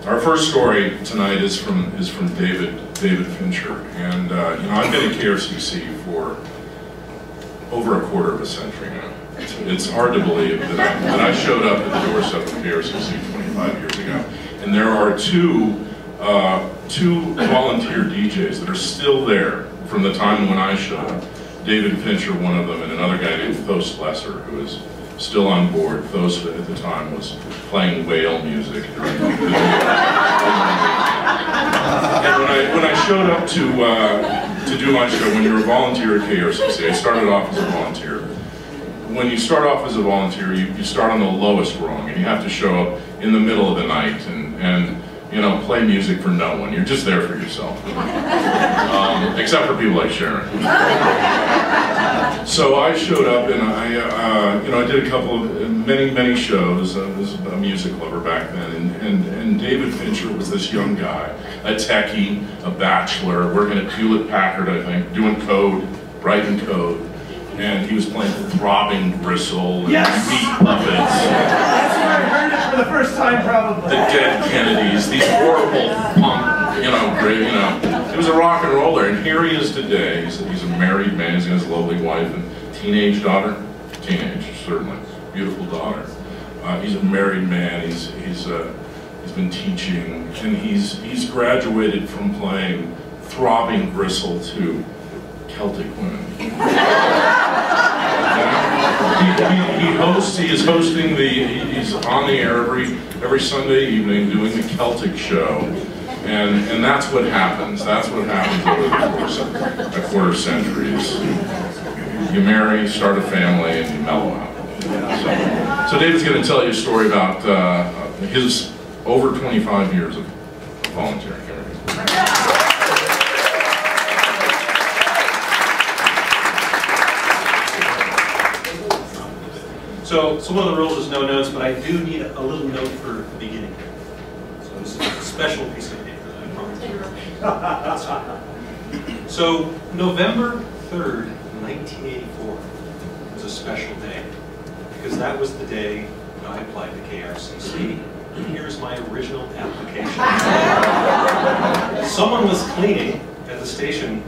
Our first story tonight is from David Fincher, and you know, I've been at KRCC for over a quarter of a century now. It's hard to believe that I showed up at the doorstep of KRCC 25 years ago, and there are two volunteer DJs that are still there from the time when I showed up. David Fincher, one of them, and another guy named Thos Lesser, who is still on board. Thos at the time was playing whale music during the And when I showed up to do my show, when you're a volunteer at KRCC, I started off as a volunteer. When you start off as a volunteer, you start on the lowest rung, and you have to show up in the middle of the night and you know, play music for no one. You're just there for yourself. Except for people like Sharon. So I showed up and I did a couple of, many shows. I was a music lover back then, and David Fincher was this young guy, a techie, a bachelor, working at Hewlett-Packard, I think, doing code, writing code. And he was playing the Throbbing Gristle and Meat Puppets. That's where I heard it for the first time, probably. The Dead Kennedys, these horrible punk, He was a rock and roller, and here he is today. He's a married man. He's got his lovely wife and teenage daughter. Teenage, certainly, beautiful daughter. He's a married man. He's been teaching, and he's graduated from playing Throbbing Gristle to Celtic women. He's on the air every Sunday evening doing the Celtic show, and that's what happens. That's what happens over the course of a quarter century. You marry, start a family, and you mellow out. So David's going to tell you a story about his over 25 years of volunteering. So one of the rules is no notes, but I do need a little note for the beginning. So this is a special piece of paper, I promise. So November 3rd, 1984 was a special day, because that was the day I applied to KRCC. And here's my original application. Someone was cleaning at the station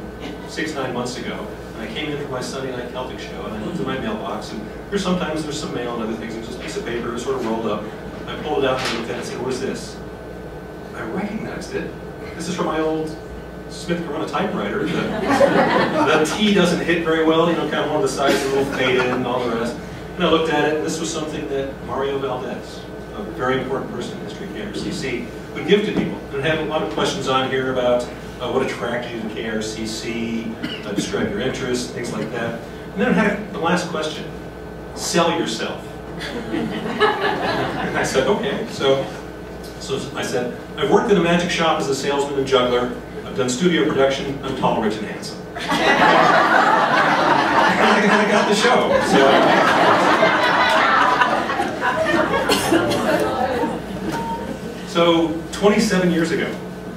6-9 months ago. I came in for my Sunday night Celtic show, and I looked at my mailbox, and sometimes there's some mail and other things. It's just a piece of paper, sort of rolled up. I pulled it out and looked at it and said, "What is this?" I recognized it. This is from my old Smith Corona typewriter. The T doesn't hit very well, you know, kind of one of the sides, a little faded and all the rest. And I looked at it, and this was something that Mario Valdez, a very important person in history of KRCC, would give to people. And it had a lot of questions on here about what attracted you to KRCC, describe your interests, things like that. And then it had the last question: sell yourself. And I said, okay. So I said, I've worked in a magic shop as a salesman and juggler. I've done studio production. I'm tall, rich, and handsome. And I got the show. So 27 years ago,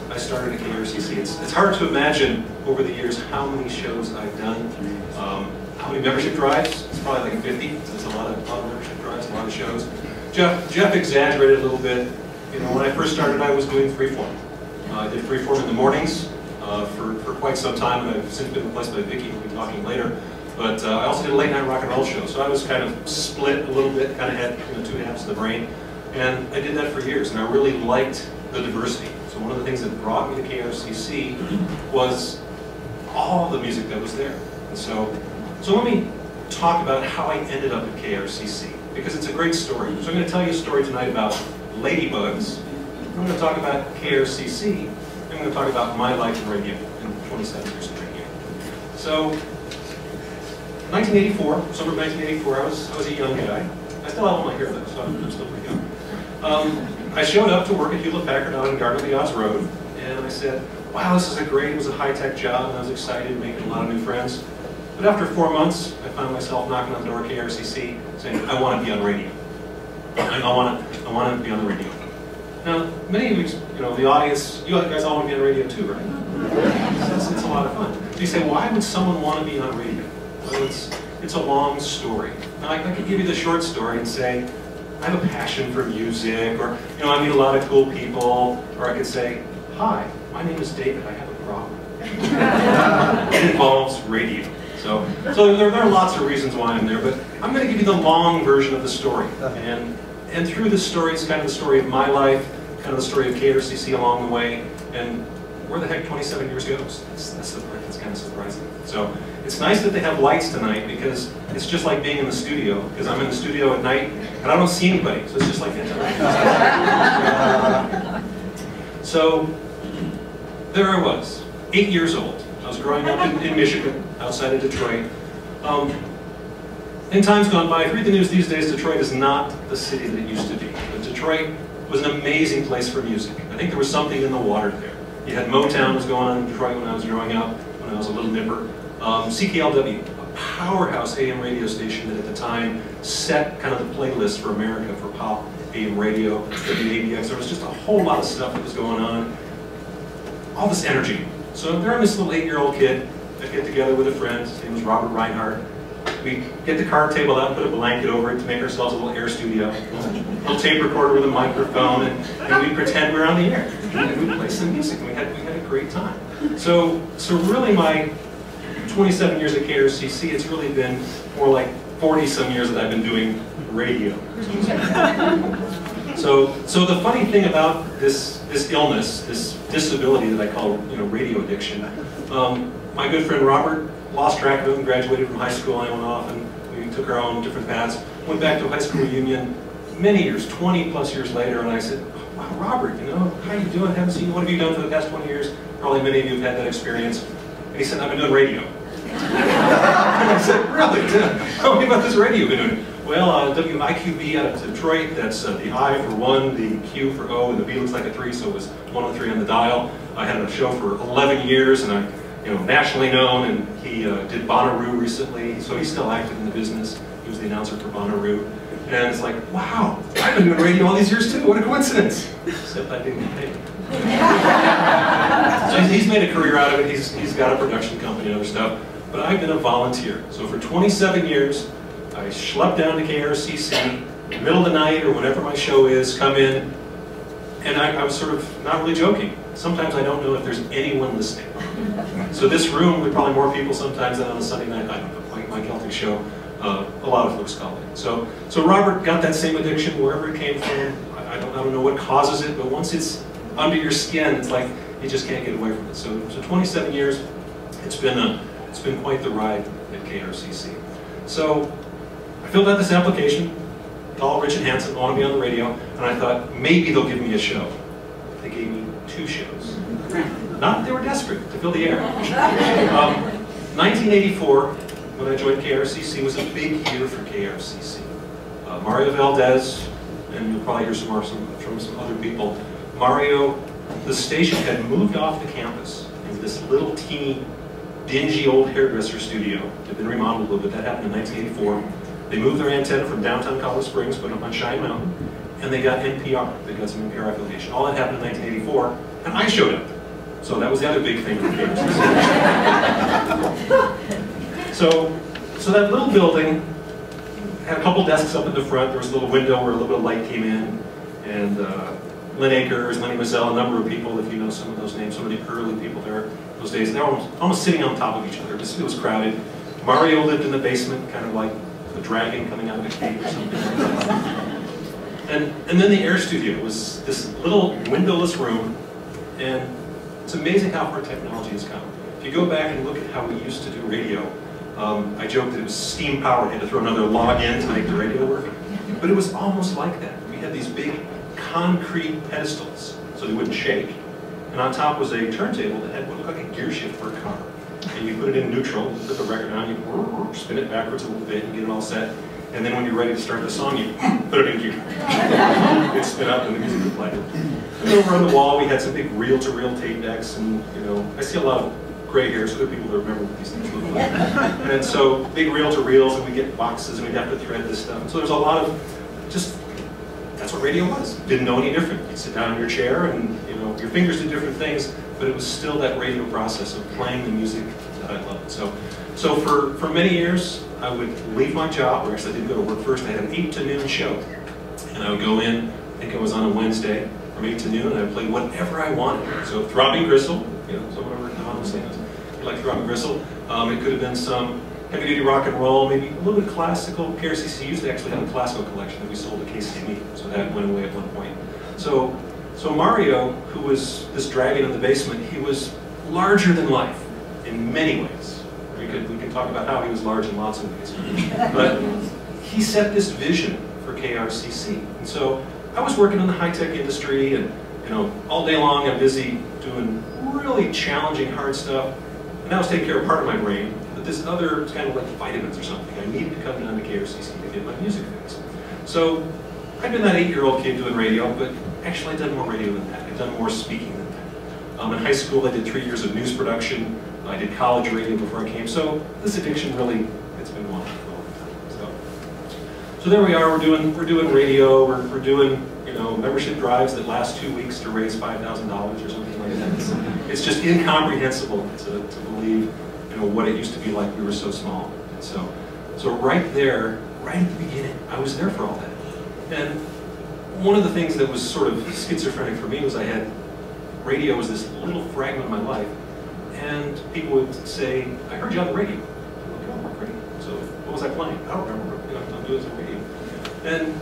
I started at KRCC. It's hard to imagine over the years how many shows I've done, how many membership drives. It's probably like 50. So it's a lot of membership drives, a lot of shows. Jeff exaggerated a little bit. You know, when I first started, I was doing Freeform. I did Freeform in the mornings for quite some time, and I've since been replaced by Vicky. We'll be talking later. But I also did a late night rock and roll show, so I was kind of split a little bit, kind of had two halves of the brain. And I did that for years, and I really liked the diversity. So one of the things that brought me to KRCC was all the music that was there. And so let me talk about how I ended up at KRCC, because it's a great story. So I'm going to tell you a story tonight about ladybugs. I'm going to talk about KRCC. I'm going to talk about my life in radio in 27 years of radio. So 1984, summer of 1984, I was a young guy. I still have all my hair though, so I'm still pretty young. I showed up to work at Hewlett-Packard out on Gardner Lee Oz Road, and I said, wow, this is it was a high-tech job, and I was excited, making a lot of new friends. But after 4 months, I found myself knocking on the door at KRCC saying, I want to be on radio. I want to be on the radio. Now, many of you, the audience, you guys all want to be on radio too, right? It's a lot of fun. So you say, why would someone want to be on radio? Well, it's a long story. Now, I could give you the short story and say, I have a passion for music, or I meet a lot of cool people, or I could say, hi, my name is David, I have a problem. It involves radio. So there are lots of reasons why I'm there, but I'm going to give you the long version of the story. And through this story, it's kind of the story of my life, kind of the story of KRCC along the way, and where the heck 27 years goes. That's the part that's kind of surprising. So it's nice that they have lights tonight, because it's just like being in the studio, because I'm in the studio at night and I don't see anybody, so it's just like that. So there I was, 8 years old. I was growing up in Michigan, outside of Detroit. In times gone by, if you read the news these days, Detroit is not the city that it used to be. But Detroit was an amazing place for music. I think there was something in the water there. You had Motown was going on in Detroit when I was growing up, when I was a little nipper. CKLW, a powerhouse AM radio station that at the time set kind of the playlist for America for pop AM radio, WABX. There was just a whole lot of stuff that was going on. All this energy. So there I'm this little 8-year-old kid. I'd get together with a friend. His name was Robert Reinhardt. We'd get the card table out, put a blanket over it to make ourselves a little air studio. A little tape recorder with a microphone, and we'd pretend we were on the air. And we'd play some music, and we had a great time. So really my 27 years at KRCC, it's really been more like 40-some years that I've been doing radio. So the funny thing about this illness, this disability that I call radio addiction, my good friend Robert lost track of him, graduated from high school, and I went off and we took our own different paths. Went back to a high school reunion many years, 20+ years later, and I said, wow, Robert, how you doing? Haven't seen you. What have you done for the past 20 years? Probably many of you have had that experience. And he said, I've been doing radio. And I said, really? Tell me about this radio you've been doing. Well, WIQB out of Detroit, that's the I for 1, the Q for O, and the B looks like a 3, so it was 103 on the dial. I had a show for 11 years, and I, nationally known, and he did Bonnaroo recently, so he's still active in the business. He was the announcer for Bonnaroo. And it's like, wow, I've been doing radio all these years too, what a coincidence. Except I didn't get paid. So he's made a career out of it, he's got a production company and other stuff, but I've been a volunteer. So for 27 years, I schlepped down to KRCC, middle of the night or whenever my show is, come in, and I was sort of not really joking. Sometimes I don't know if there's anyone listening. So this room, with probably more people sometimes than on a Sunday night, I don't know, my Celtic show, a lot of folks call it. So Robert got that same addiction wherever it came from. I don't know what causes it, but once it's under your skin, it's like you just can't get away from it. So 27 years, it's been quite the ride at KRCC. So I filled out this application, called Rich and Hanson, I want to be on the radio, and I thought maybe they'll give me a show. They gave me 2 shows. Not that they were desperate to fill the air. 1984, when I joined KRCC, was a big year for KRCC. Mario Valdez, and you'll probably hear some more from some other people. Mario, the station had moved off the campus into this little teeny, dingy old hairdresser studio. It had been remodeled a little bit. That happened in 1984. They moved their antenna from downtown Colorado Springs, put it up on Cheyenne Mountain, and they got NPR. They got some NPR affiliation. All that happened in 1984, and I showed up. So that was the other big thing for KRCC. So that little building had a couple desks up at the front. There was a little window where a little bit of light came in, and Lynn Akers, Lenny Mazzell, a number of people, if you know some of those names, some of the early people there those days, they were almost sitting on top of each other. It was crowded. Mario lived in the basement, kind of like a dragon coming out of a cave or something like that. And then the air studio was this little windowless room, and it's amazing how far technology has come. If you go back and look at how we used to do radio, I joked that it was steam powered. You had to throw another log in to make the radio work. But it was almost like that. We had these big concrete pedestals, so they wouldn't shake. And on top was a turntable that had what looked like a gear shift for a car. And you put it in neutral, you put the record on, you spin it backwards a little bit and get it all set. And then when you're ready to start the song, you put it in gear. It'd spin up and the music would play. And over on the wall, we had some big reel-to-reel tape decks, and I see a lot of gray hairs, so there are people that remember what these things look like. And so big reel-to-reels, and we get boxes, and we'd have to thread this stuff. And so there's a lot of that's what radio was. Didn't know any different. You'd sit down in your chair, and your fingers did different things, but it was still that radio process of playing the music that I loved. So for many years, I would leave my job, or actually I didn't go to work first. I had an 8 to noon show And I would go in, I think it was on a Wednesday, from 8 to noon, and I'd play whatever I wanted. So Throbbing Gristle, you know, so whatever Don was saying, like Throbbing Gristle. It could have been some heavy-duty rock and roll, maybe a little bit of classical. KRCC used to actually have a classical collection that we sold to KCME, so that went away at one point. So Mario, who was this dragon in the basement, he was larger than life in many ways. We can talk about how he was large in lots of ways. But he set this vision for KRCC. And so I was working in the high-tech industry, and you know, all day long I'm busy doing really challenging, hard stuff. And that was taking care of part of my brain. But this other, it's kind of like vitamins or something. I needed to come down to KRCC to get my music fixed. So I'd been that 8-year-old kid doing radio, but actually I'd done more radio than that. I'd done more speaking than that. In high school I did 3 years of news production. I did college radio before I came. So this addiction really, it's been going on for a long time. So there we are, we're doing radio, we're doing, you know, membership drives that last 2 weeks to raise $5,000 or something like that. It's just incomprehensible to believe, you know, what it used to be like. We were so small. And so right there, right at the beginning, I was there for all that. And one of the things that was sort of schizophrenic for me was I had radio was this little fragment of my life, and people would say, "I heard you on the radio." I'm like, "Oh, great." So what was I playing? I don't remember. You know, I'm doing some radio. And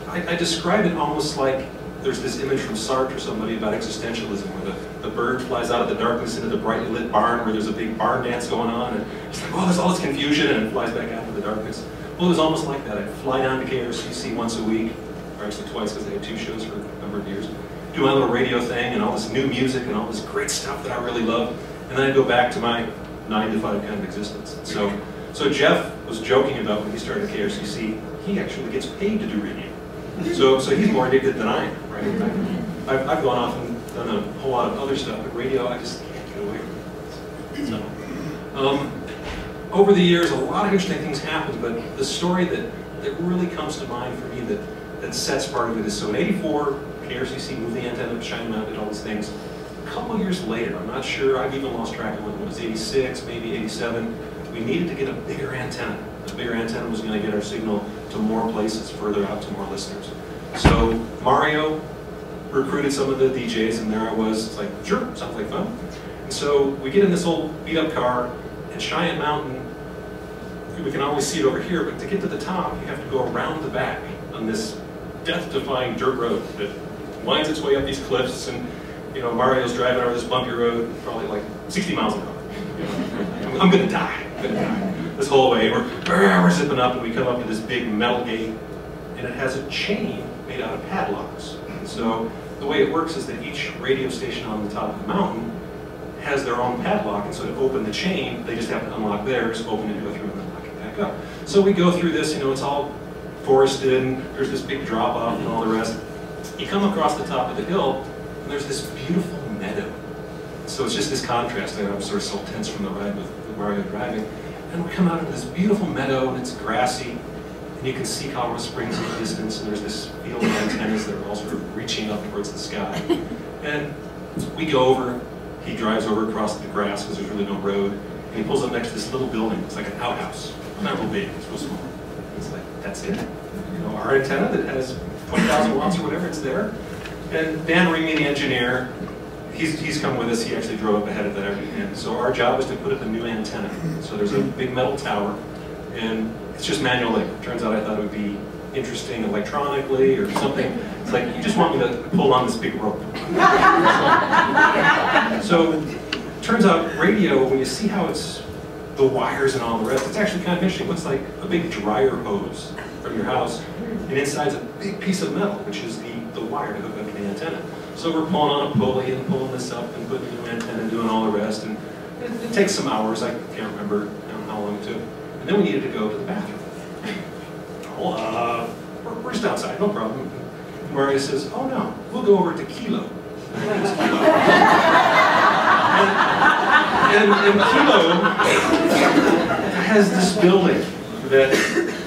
I describe it almost like there's this image from Sartre or somebody about existentialism, where the bird flies out of the darkness into the brightly lit barn where there's a big barn dance going on, and it's like, oh, there's all this confusion, and it flies back out into the darkness. Well, it was almost like that. I'd fly down to KRCC once a week, or actually twice because they had 2 shows for a number of years, do my little radio thing and all this new music and all this great stuff that I really love, and then I'd go back to my 9 to 5 kind of existence. So Jeff was joking about when he started KRCC, he actually gets paid to do radio. So he's more addicted than I am, right? I've gone off and done a whole lot of other stuff, but radio, I just can't get away from it. So, over the years, a lot of interesting things happened, but the story that really comes to mind for me that sets part of it is, so in '84, KRCC moved the antenna, China mounted all these things. A couple years later, I'm not sure, I've even lost track of when it was, 86, maybe 87, we needed to get a bigger antenna. The bigger antenna was going to get our signal to more places, further out to more listeners. So Mario recruited some of the DJs, and there I was, it's like, sure, sounds like fun. And so we get in this old beat-up car, and Cheyenne Mountain, we can always see it over here, but to get to the top, you have to go around the back on this death-defying dirt road that winds its way up these cliffs, and you know, Mario's driving over this bumpy road, probably like 60 miles an hour. I'm gonna die. This whole way, we're zipping up, and we come up to this big metal gate, and it has a chain made out of padlocks. And so the way it works is that each radio station on the top of the mountain has their own padlock, and so to open the chain, they just have to unlock theirs, open it, go through, and then lock it back up. So we go through this, you know, it's all forested, and there's this big drop off and all the rest. You come across the top of the hill, and there's this beautiful meadow. So it's just this contrast. I'm sort of so tense from the ride with Mario driving. And we come out into this beautiful meadow, and it's grassy, and you can see Colorado Springs in the distance, and there's this field of antennas that are all sort of reaching up towards the sky. And we go over, he drives over across the grass because there's really no road, and he pulls up next to this little building. It's like an outhouse. Not real big, it's real small. It's like, that's it. You know, our antenna that has 20,000 watts or whatever, it's there. And Dan Ringme, the engineer, he's come with us. He actually drove up ahead of that. And so our job is to put up a new antenna. So there's a big metal tower, and it's just manual labor. Turns out I thought it would be interesting electronically or something. It's like, you just want me to pull on this big rope. So turns out radio, when you see how it's the wires and all the rest, it's actually kind of interesting. It looks like a big dryer hose from your house, and inside's a big piece of metal, which is the wire to hook up to the antenna. So we're pulling on a pulley and pulling this up and putting a new antenna and doing all the rest. And it takes some hours. I can't remember how long it took. And then we needed to go to the bathroom. Oh, we're just outside, no problem. And Mario says, oh no, we'll go over to Kilo. And Kilo has this building that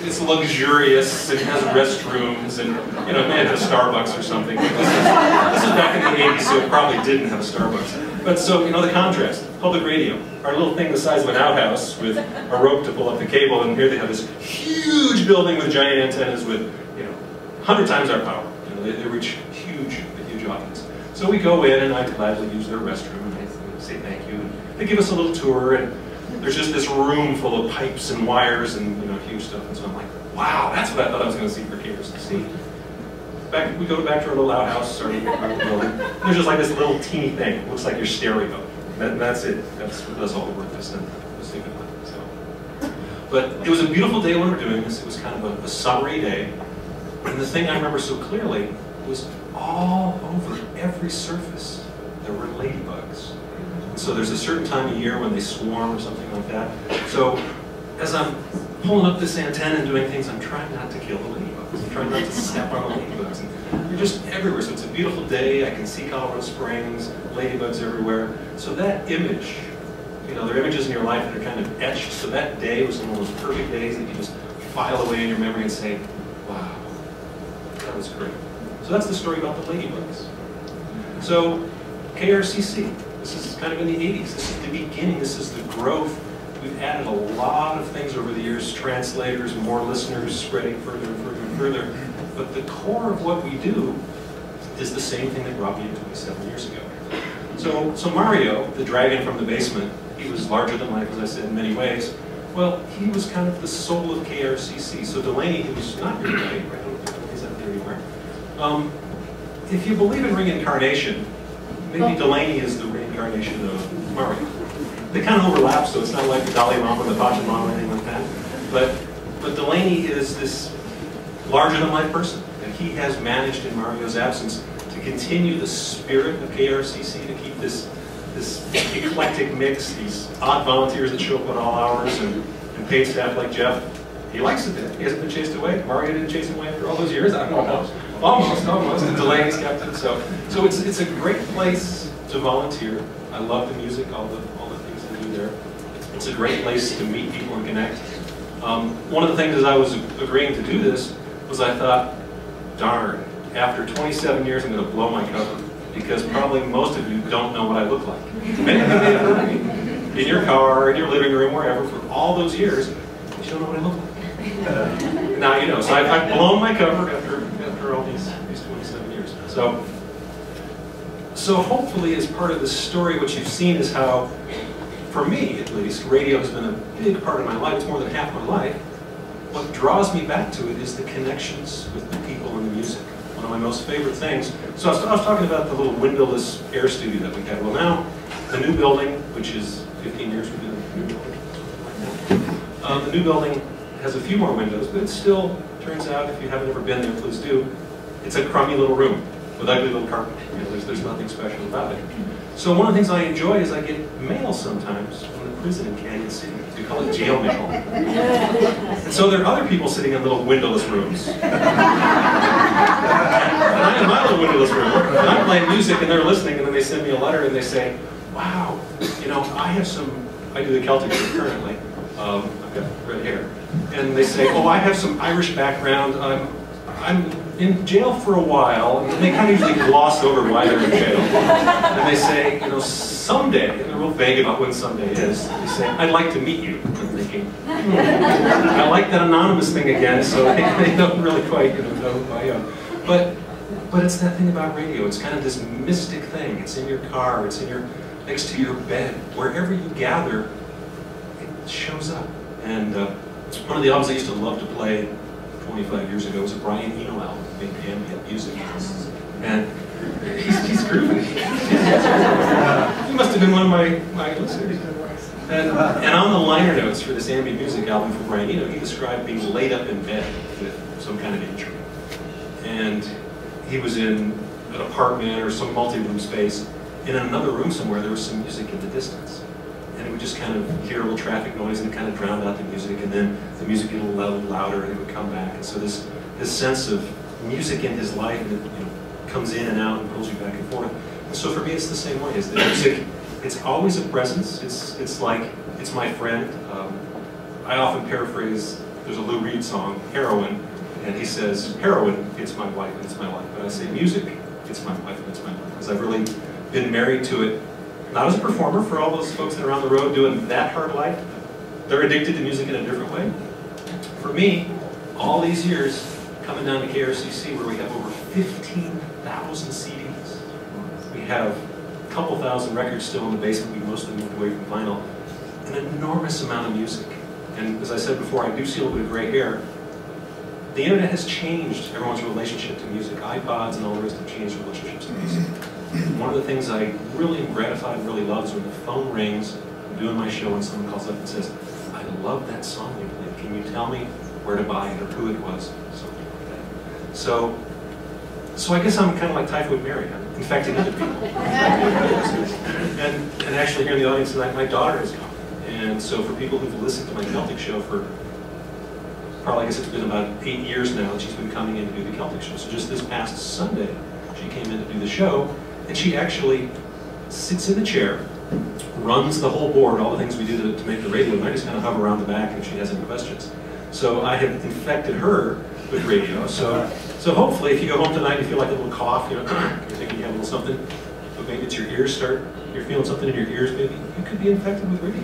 is luxurious and has restrooms and, you know, it may have a Starbucks or something. This is back in the 80s, so it probably didn't have a Starbucks. But so, you know, the contrast, public radio, our little thing the size of an outhouse with a rope to pull up the cable, and here they have this huge building with giant antennas with, you know, 100 times our power. You know, they reach a huge audience. So we go in, and I gladly use their restroom, and I say thank you. And they give us a little tour, and there's just this room full of pipes and wires and huge stuff. And so I'm like, wow, that's what I thought I was going to see for KRCC. We go back to our little outhouse, our little building. There's just like this little teeny thing. It looks like your stereo. That's it. That's all the work that's done. So, but it was a beautiful day when we were doing this. It was kind of a summery day. And the thing I remember so clearly was all over every surface there were ladybugs. And so there's a certain time of year when they swarm or something like that. So as I'm pulling up this antenna and doing things, I'm trying not to kill the ladybugs. I'm trying not to step on the ladybugs. And they're just everywhere. So it's a beautiful day. I can see Colorado Springs, ladybugs everywhere. So that image, there are images in your life that are kind of etched. So that day was one of those perfect days that you just file away in your memory and say, wow, that was great. So that's the story about the ladybugs. So KRCC, this is kind of in the 80s. This is the beginning. This is the growth. We've added a lot of things over the years, translators, more listeners, spreading further and further and further. But the core of what we do is the same thing that brought me to 27 years ago. So Mario, the dragon from the basement, he was larger than life, as I said, in many ways. Well, he was kind of the soul of KRCC. So Delaney, who's not here tonight, I don't think he's up there anywhere. If you believe in reincarnation, maybe Delaney is the reincarnation of Mario. They kind of overlap, so it's not like the Dalai Lama or the Pachamama or anything like that. But Delaney is this larger-than-life person, and he has managed in Mario's absence to continue the spirit of KRCC, to keep this eclectic mix, these odd volunteers that show up at all hours, and paid staff like Jeff. He likes it there. He hasn't been chased away. Mario didn't chase him away after all those years. I don't know. Almost. And Delaney's kept it. So it's a great place to volunteer. I love the music, all the things they do there. It's a great place to meet people and connect. One of the things as I was agreeing to do this was I thought, darn, after 27 years I'm going to blow my cover, because probably most of you don't know what I look like. Many of you may have heard me in your car, in your living room, wherever, for all those years, but you don't know what I look like. Now you know. So I've blown my cover after all these 27 years. So hopefully, as part of this story, what you've seen is how, for me at least, radio has been a big part of my life. It's more than half my life. What draws me back to it is the connections with the people and the music. One of my most favorite things. So I was talking about the little windowless air studio that we had. Well, now the new building, which is 15 years we've been in the new building. The new building has a few more windows, but it still turns out, if you haven't ever been there, please do. It's a crummy little room with ugly little carpet. There's nothing special about it. So one of the things I enjoy is I get mail sometimes from the prison in Canyon City. We call it jail mail. And so there are other people sitting in little windowless rooms. And I'm in my little windowless room, and I'm playing music, and they're listening, and then they send me a letter, and they say, wow, I do the Celtic group currently. I've got red hair. And they say, oh, I have some Irish background. I'm in jail for a while, and they kind of usually gloss over why they're in jail. And they say, someday, and they're real vague about when someday is, they say, I'd like to meet you. I'm thinking, I like that anonymous thing again, so they don't really quite know who I am. But it's that thing about radio. It's kind of this mystic thing. It's in your car, it's next to your bed. Wherever you gather, it shows up. And one of the albums I used to love to play 25 years ago was a Brian Eno album, big ambient music. And he's groovy. He must have been one of my listeners. And on the liner notes for this ambient music album from Brian Eno, he described being laid up in bed with some kind of injury. And he was in an apartment or some multi-room space. In another room somewhere, there was some music in the distance. And he would just kind of hear a little traffic noise, and it kind of drowned out the music, and then the music would get a little louder, and it would come back. And so this sense of music in his life that comes in and out and pulls you back and forth. And so for me, it's the same way. It's the music. It's always a presence. It's like it's my friend. I often paraphrase. There's a Lou Reed song, "Heroin," and he says, "Heroin, it's my wife and it's my life." But I say, "Music, it's my wife and it's my life," because I've really been married to it. Not as a performer, for all those folks that are on the road doing that hard life. They're addicted to music in a different way. For me, all these years, coming down to KRCC where we have over 15,000 CDs. We have a couple thousand records still in the basement. We mostly moved away from vinyl. An enormous amount of music. And as I said before, I do see a little bit of gray hair. The internet has changed everyone's relationship to music. iPods and all the rest have changed relationships to music. One of the things I really am gratified and really love is when the phone rings, I'm doing my show and someone calls up and says, I love that song you played. Can you tell me where to buy it or who it was? Something like that. So I guess I'm kind of like Typhoid Mary. I'm infecting other people. and actually here in the audience tonight, my daughter has come. And so for people who've listened to my Celtic show for probably, I guess it's been about 8 years now that she's been coming in to do the Celtic show. So just this past Sunday, she came in to do the show, and she actually sits in the chair, runs the whole board, all the things we do to make the radio, and I just kind of hover around the back if she has any questions. So I have infected her with radio. So hopefully, if you go home tonight and you feel like a little cough, you're thinking you have a little something, but maybe it's your ears you're feeling something in your ears, maybe you could be infected with radio.